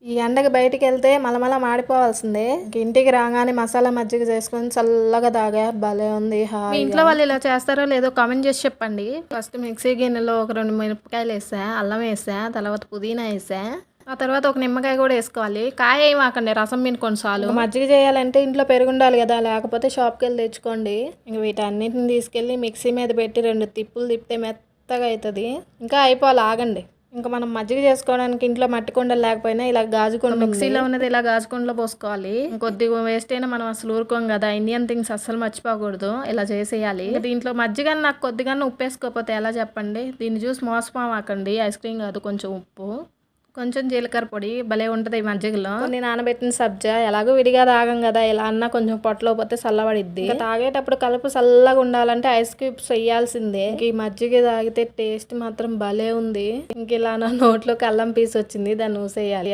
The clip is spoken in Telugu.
ఈ ఎండకి బయటికెళ్తే మలమల మాడిపోవాల్సిందే. ఇంటికి రాగానే మసాలా మజ్జిగ చేసుకొని చల్లగా తాగా. భలే ఉంది మీ హాయిగా. ఇంట్లో వాళ్ళు ఇలా చేస్తారో లేదో కామెంట్ చేసి చెప్పండి. ఫస్ట్ మిక్సీ గిన్నెలో ఒక 2 మిరపకాయలు వేసా, అల్లం వేసా, తర్వాత పుదీనా వేసా, ఆ తర్వాత ఒక నిమ్మకాయ కూడా వేసుకోవాలి. కాయ ఏమాకండి, రసం పిండుకోండి చాలు. మజ్జిగ చేయాలంటే ఇంట్లో పెరుగుండాలి కదా, లేకపోతే షాప్కి వెళ్ళి తెచ్చుకోండి. ఇంక వీటన్నిటిని తీసుకెళ్ళి మిక్సీ మీద పెట్టి 2 తిప్పులు తిప్పితే మెత్తగా అవుతుంది. ఇంకా అయిపోవాలి, ఆగండి. ఇంకా మనం మజ్జిగ చేసుకోవడానికి ఇంట్లో మట్టి కుండలు లేకపోయినా ఇలా గాజు కుండ మిక్సీలో ఉన్నది ఇలా గాజుకుండలో పోసుకోవాలి. కొద్దిగా వేస్ట్ అయినా మనం అసలు ఊరుకోం కదా, ఇండియన్ థింగ్స్ అస్సలు మర్చిపోకూడదు. ఇలా చేసేయాలి. దీంట్లో మజ్జిగ నాకు కొద్దిగా ఉప్పు వేసుకోకపోతే ఎలా చెప్పండి. దీన్ని చూసి మోసపోమాకండి, ఐస్ క్రీమ్ కాదు, కొంచెం ఉప్పు, కొంచెం జీలకర్ర పొడి, భలే ఉంటుంది ఈ మజ్జిగలో. కొన్ని నానబెట్టిన సబ్జా, ఎలాగో విడిగా తాగం కదా, ఇలా అన్నా కొంచెం పొట్టలో పోతే చల్లబడిద్ది. తాగేటప్పుడు కలుపు చల్లగా ఉండాలంటే ఐస్ క్యూబ్స్ వేయాల్సిందే. ఈ మజ్జిగ తాగితే టేస్ట్ మాత్రం భలే ఉంది. ఇంక ఇలా నా నోట్లోకి అల్లం పీస్ వచ్చింది, దాన్ని ఊసేయాలి.